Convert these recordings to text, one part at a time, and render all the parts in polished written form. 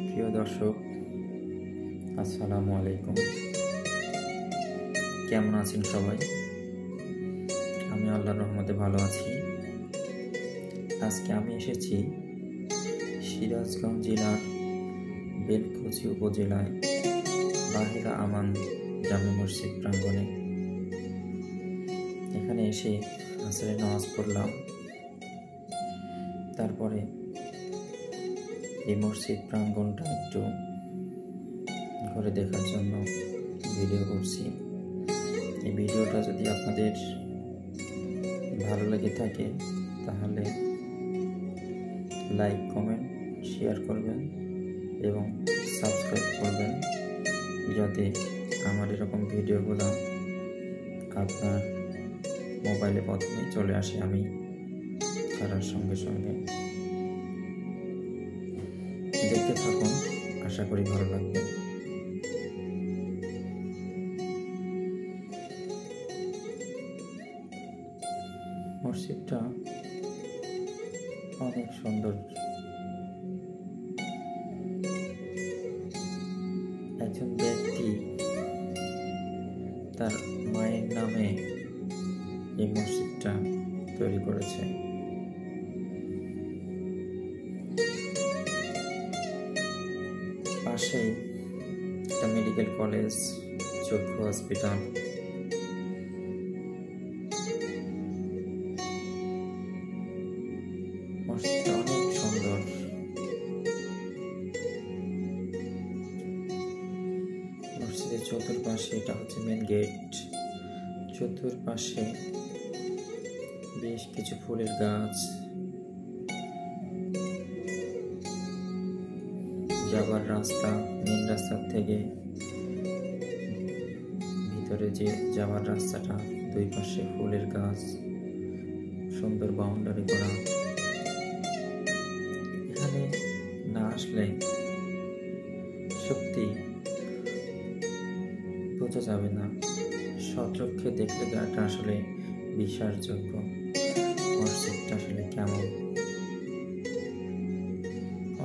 প্রিয় দর্শক, আসসালামু আলাইকুম। কেমন আছেন সবাই? আমি আল্লাহর রহমতে ভালো আছি। আজকে আমি এসেছি সিরাজগঞ্জ জেলার বেলকুচি উপজেলায় বাহিরা আমান জামে মসজিদ প্রাঙ্গণে। এখানে এসে আসরের নামাজ পড়লাম। তারপরে এই মসজিদ প্রাঙ্গণটা একটু ঘুরে দেখার জন্য ভিডিও করছি। এই ভিডিওটা যদি আপনাদের ভালো লেগে থাকে তাহলে লাইক, কমেন্ট, শেয়ার করবেন এবং সাবস্ক্রাইব করবেন, যাতে আমার এরকম ভিডিওগুলো আপনার মোবাইলে প্রথমে চলে আসে আমি ছাড়ার সঙ্গে সঙ্গে। দেখতে থাকুন, আশা করি ভালো লাগবে। মসজিদটা অনেক সুন্দর। একজন ব্যক্তি তার মায়ের নামে এই মসজিদটা তৈরি করেছে। পাশেই একটা মেডিকেল কলেজ, চক্ষু হসপিটাল। মসজিদটা অনেক সুন্দর। মসজিদের চতুর্পাশে, এটা হচ্ছে মেন গেট, চতুর্পাশে বেশ কিছু ফুলের গাছ, যাবার রাস্তা, মেন রাস্তার থেকে ভিতরে যে যাওয়ার রাস্তাটা, দুই পাশে ফুলের গাছ, সুন্দর বাউন্ডারি করা। এখানে না আসলে সত্যি বোঝা যাবে না, সচক্ষে দেখলে গাটা আসলে বিশ্বাসযোগ্য মসজিদটা আসলে কেমন।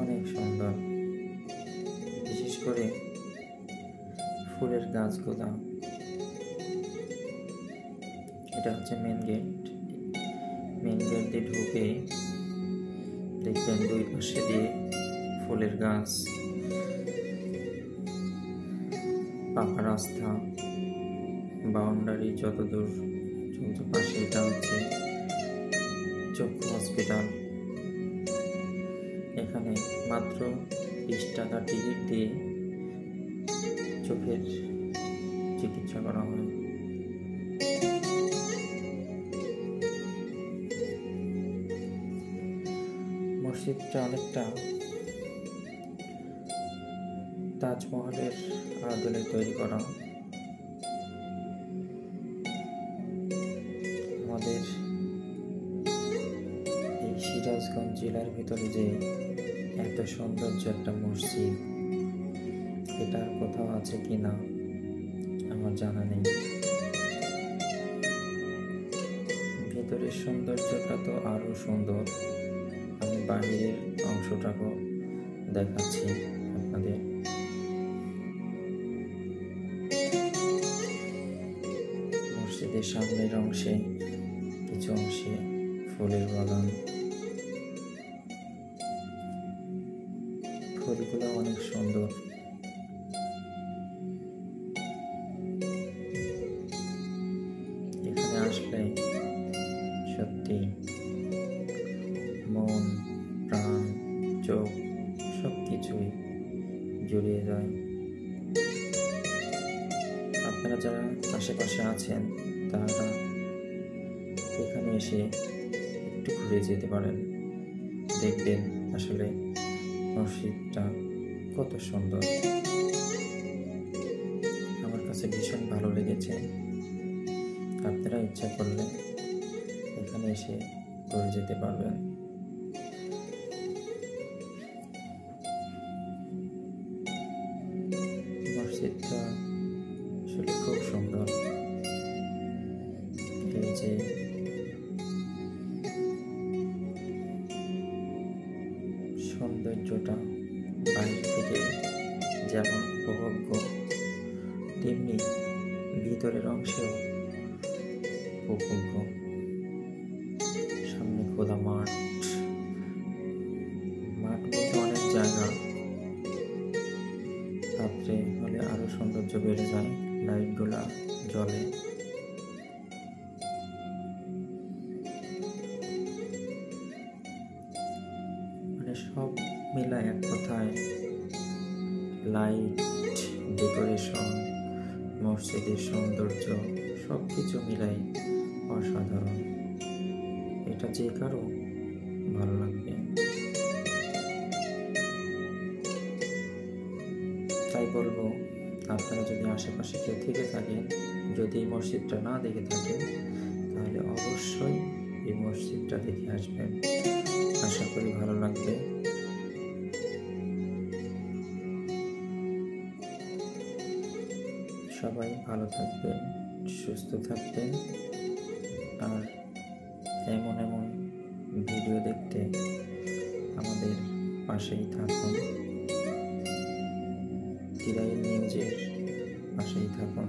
অনেক সুন্দর, বিশেষ করে ফুলের গাছগুলা। এটা হচ্ছে মেন গেট। মেন গেট দিয়ে ঢুকে দেখবেন দুই পাশে দিয়ে ফুলের গাছ, পাকা রাস্তা, বাউন্ডারি যতদূর চলতে পাশে। এটা হচ্ছে চক্ষু হসপিটাল। এখানে মাত্র 20 টাকা টিকিট দিয়ে চোখের চিকিৎসা করা হয়। মসজিদটা অনেকটা তাজমহলের আদলে তৈরি করা। আমাদের এই সিরাজগঞ্জ জেলার ভিতরে যে এত সৌন্দর্য একটা মসজিদ, এটা কোথাও আছে কিনা আমার জানা নেই। ভেতরের সৌন্দর্যটা তো আরো সুন্দর। আমি বাহিরের অংশটাকেও দেখাচ্ছি আপনাদের। মসজিদের সামনের অংশে, কিছু অংশে ফুলের বাগান। ফুলগুলো অনেক সুন্দর। এখানে আসলে সত্যি মন, প্রাণ, চোখ সবকিছুই জড়িয়ে যায়। আপনারা যারা আশেপাশে আছেন তারা এখানে এসে একটু ঘুরে যেতে পারেন। দেখবেন আসলে মসজিদটা কত সুন্দর। আমার কাছে ভীষণ ভালো লেগেছে। আপনারা ইচ্ছা করলে এখানে এসে ঘুরে যেতে পারবেন। মসজিদটা আসলে খুব সুন্দর। এই যে সৌন্দর্যটা বাইরে থেকে যেমন উপভোগ্য, তেমনি ভিতরের অংশেও উপভোগ্য। সামনে খোলা মাঠ বলতে অনেক জায়গা। রাত্রে হলে আরো সৌন্দর্য বেড়ে যায়, লাইটগুলা জ্বলে। মানে সব মিলায় এক কথায় লাইট, ডেকোরেশন, মসজিদের সৌন্দর্য সবকিছু মিলাই অসাধারণ। এটা যে কারো ভালো লাগবে। তাই বলবো, আপনারা যদি আশেপাশে কেউ থেকে থাকেন, যদি এই মসজিদটা না দেখে থাকেন, তাহলে অবশ্যই এই মসজিদটা দেখে আসবেন। আশা করি ভালো লাগবে। সবাই ভালো থাকবেন, সুস্থ থাকবেন, আর এমন এমন ভিডিও দেখতে আমাদের পাশেই থাকুন। তিরাইল নিউজের পাশেই থাকুন।